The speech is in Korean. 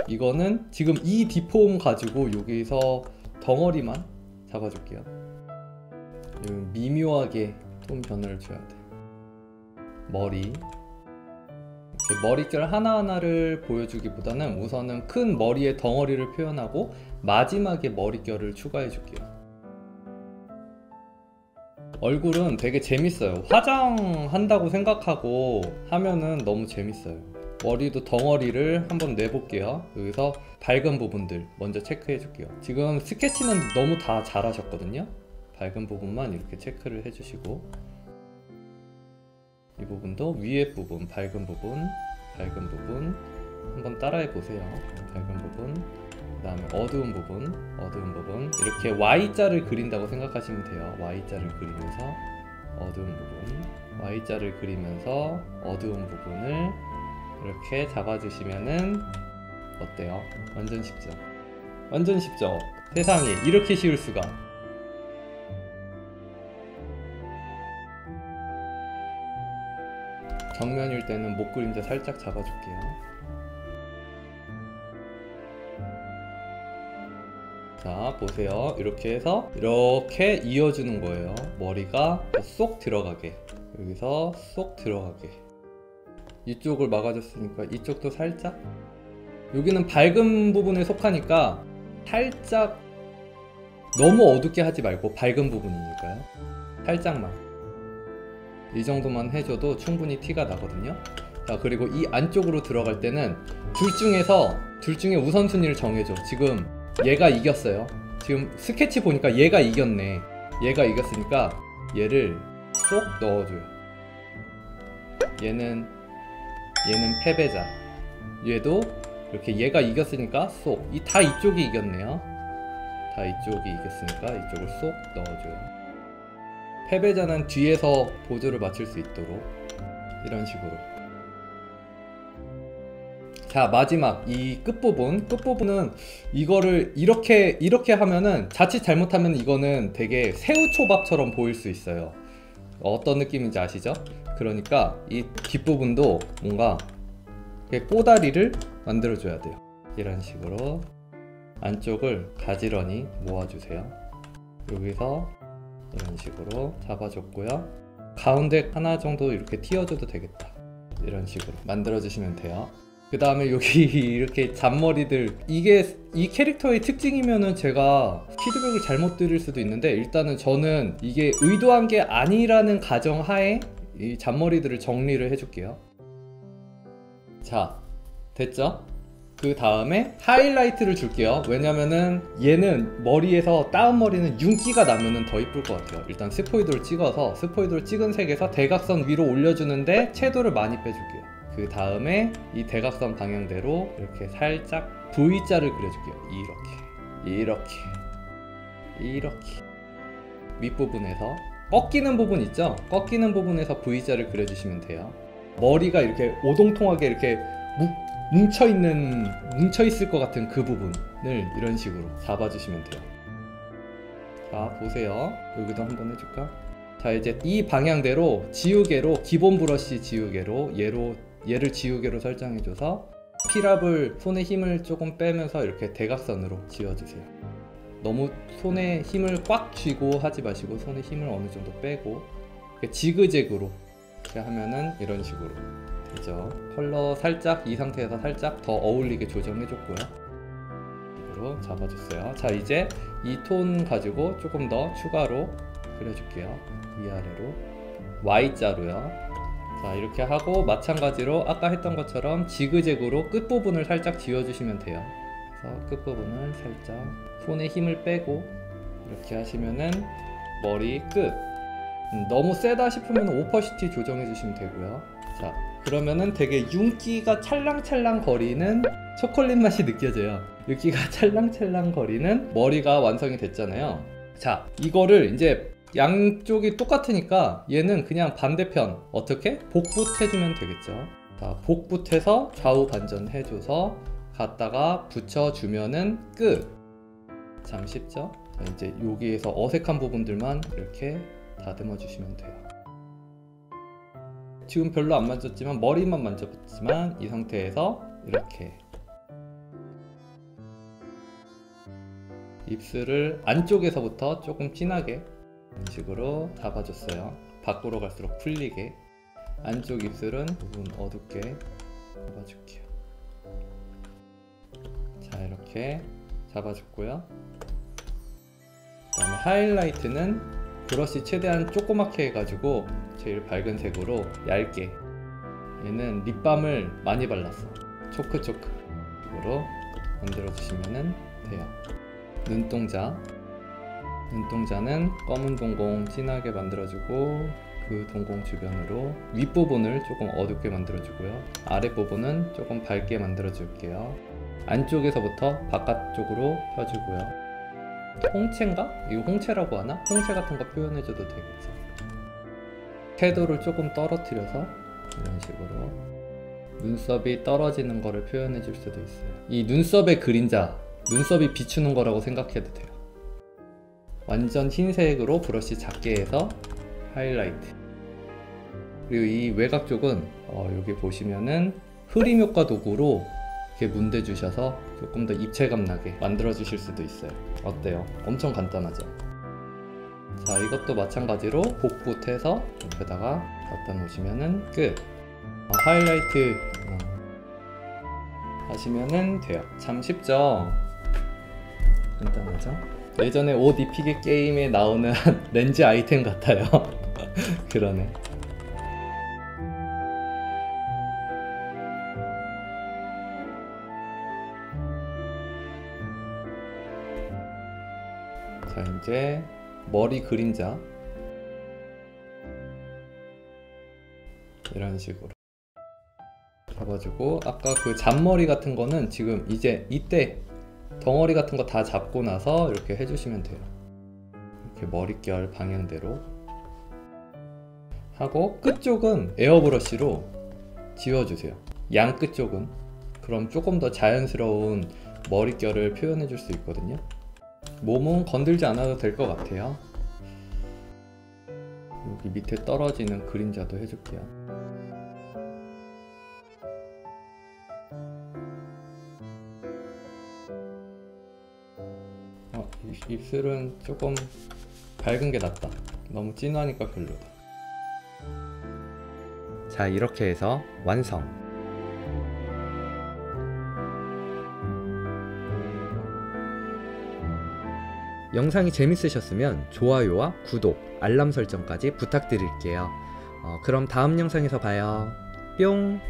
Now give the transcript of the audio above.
이거는 지금 이 디폼 가지고 여기서 덩어리만 잡아줄게요. 미묘하게 톤 변화를 줘야 돼. 머리, 이렇게 머릿결 하나하나를 보여주기보다는 우선은 큰 머리의 덩어리를 표현하고 마지막에 머릿결을 추가해 줄게요. 얼굴은 되게 재밌어요. 화장한다고 생각하고 하면은 너무 재밌어요. 머리도 덩어리를 한번 내볼게요. 여기서 밝은 부분들 먼저 체크해 줄게요. 지금 스케치는 너무 다 잘하셨거든요. 밝은 부분만 이렇게 체크를 해주시고, 이 부분도 위에 부분, 밝은 부분 한번 따라해 보세요. 밝은 부분, 그 다음에 어두운 부분 이렇게 Y자를 그린다고 생각하시면 돼요. Y자를 그리면서 어두운 부분, Y자를 그리면서 어두운 부분을 이렇게 잡아주시면은 어때요? 완전 쉽죠? 완전 쉽죠? 세상에 이렇게 쉬울 수가. 정면일 때는 목 그림자 살짝 잡아줄게요. 자, 보세요. 이렇게 해서 이렇게 이어주는 거예요. 머리가 쏙 들어가게, 여기서 쏙 들어가게. 이쪽을 막아줬으니까 이쪽도 살짝, 여기는 밝은 부분에 속하니까 살짝 너무 어둡게 하지 말고 밝은 부분이니까요. 살짝만, 이 정도만 해줘도 충분히 티가 나거든요. 자, 그리고 이 안쪽으로 들어갈 때는 둘 중에 우선순위를 정해줘. 지금 얘가 이겼어요. 지금 스케치 보니까 얘가 이겼네. 얘가 이겼으니까 얘를 쏙 넣어줘요. 얘는 패배자. 얘도 이렇게 얘가 이겼으니까 쏙. 다 이쪽이 이겼네요. 다 이쪽이 이겼으니까 이쪽을 쏙 넣어줘요. 패배자는 뒤에서 보조를 맞출 수 있도록 이런 식으로. 자, 마지막 이 끝부분은 이거를 이렇게 하면은 자칫 잘못하면 이거는 되게 새우초밥처럼 보일 수 있어요. 어떤 느낌인지 아시죠? 그러니까 이 뒷부분도 뭔가 꼬다리를 만들어줘야 돼요. 이런 식으로 안쪽을 가지런히 모아주세요. 여기서 이런 식으로 잡아줬고요. 가운데 하나 정도 이렇게 띄워줘도 되겠다. 이런 식으로 만들어주시면 돼요. 그 다음에 여기 이렇게 잔머리들, 이게 이 캐릭터의 특징이면은 제가 피드백을 잘못 드릴 수도 있는데, 일단은 저는 이게 의도한 게 아니라는 가정하에 이 잔머리들을 정리를 해줄게요. 자, 됐죠? 그 다음에 하이라이트를 줄게요. 왜냐면은 얘는 머리에서 다운 머리는 윤기가 나면은 더 이쁠 것 같아요. 일단 스포이드를 찍어서 스포이드를 찍은 색에서 대각선 위로 올려주는데 채도를 많이 빼줄게요. 그 다음에 이 대각선 방향대로 이렇게 살짝 V자를 그려줄게요. 이렇게 윗부분에서 꺾이는 부분 있죠? 꺾이는 부분에서 V자를 그려주시면 돼요. 머리가 이렇게 오동통하게 이렇게 뭉쳐있을 것 같은 그 부분을 이런 식으로 잡아주시면 돼요. 자, 보세요. 여기도 한번 해줄까? 자, 이제 이 방향대로 지우개로, 기본 브러쉬 지우개로 얘를 지우개로 설정해줘서 필압을, 손에 힘을 조금 빼면서 이렇게 대각선으로 지워주세요. 너무 손에 힘을 꽉 쥐고 하지 마시고 손에 힘을 어느 정도 빼고 지그재그로 이렇게 하면은 이런 식으로 되죠. 컬러 살짝 이 상태에서 살짝 더 어울리게 조정해줬고요. 이렇게 잡아줬어요. 자, 이제 이 톤 가지고 조금 더 추가로 그려줄게요. 위아래로 Y자로요. 자, 이렇게 하고 마찬가지로 아까 했던 것처럼 지그재그로 끝부분을 살짝 지워주시면 돼요. 그래서 끝부분을 살짝 손에 힘을 빼고 이렇게 하시면은 머리 끝. 너무 세다 싶으면 오퍼시티 조정해 주시면 되고요. 자, 그러면은 되게 윤기가 찰랑찰랑 거리는 초콜릿 맛이 느껴져요. 윤기가 찰랑찰랑 거리는 머리가 완성이 됐잖아요. 자, 이거를 이제 양쪽이 똑같으니까 얘는 그냥 반대편 어떻게? 복붙 해주면 되겠죠. 자, 복붙해서 좌우 반전 해줘서 갖다가 붙여주면은 끝. 참 쉽죠? 자, 이제 여기에서 어색한 부분들만 이렇게 다듬어 주시면 돼요. 지금 별로 안 만졌지만 머리만 만져봤지만 이 상태에서 이렇게 입술을 안쪽에서부터 조금 진하게 이런 식으로 잡아줬어요. 밖으로 갈수록 풀리게. 안쪽 입술은 부분 어둡게 잡아줄게요. 자, 이렇게 잡아줬고요. 그 다음에 하이라이트는 브러쉬 최대한 조그맣게 해가지고 제일 밝은 색으로 얇게, 얘는 립밤을 많이 발랐어. 초크초크 식으로 만들어주시면 돼요. 눈동자는 검은 동공 진하게 만들어주고 그 동공 주변으로 윗부분을 조금 어둡게 만들어주고요. 아랫부분은 조금 밝게 만들어줄게요. 안쪽에서부터 바깥쪽으로 펴주고요. 홍채인가? 이거 홍채라고 하나? 홍채 같은 거 표현해줘도 되겠죠. 섀도우를 조금 떨어뜨려서 이런 식으로 눈썹이 떨어지는 거를 표현해 줄 수도 있어요. 이 눈썹의 그림자, 눈썹이 비추는 거라고 생각해도 돼요. 완전 흰색으로 브러쉬 작게 해서 하이라이트. 그리고 이 외곽 쪽은 여기 보시면은 흐림 효과 도구로 이렇게 문대 주셔서 조금 더 입체감 나게 만들어 주실 수도 있어요. 어때요? 엄청 간단하죠? 자, 이것도 마찬가지로 복붙해서 옆에다가 갖다 놓으시면은 끝. 하이라이트 하시면은 돼요. 참 쉽죠? 간단하죠? 예전에 옷 입히기 게임에 나오는 렌즈 아이템 같아요. 그러네. 자, 이제 머리 그림자 이런 식으로 잡아주고, 아까 그 잔머리 같은 거는 지금 이제 이때 덩어리 같은 거 다 잡고 나서 이렇게 해주시면 돼요. 이렇게 머릿결 방향대로 하고, 끝쪽은 에어브러쉬로 지워주세요. 양 끝쪽은. 그럼 조금 더 자연스러운 머릿결을 표현해 줄 수 있거든요. 몸은 건들지 않아도 될 것 같아요. 여기 밑에 떨어지는 그림자도 해줄게요. 입술은 조금 밝은 게 낫다. 너무 진하니까 별로다. 자, 이렇게 해서 완성. 영상이 재밌으셨으면 좋아요와 구독, 알람 설정까지 부탁드릴게요. 그럼 다음 영상에서 봐요. 뿅!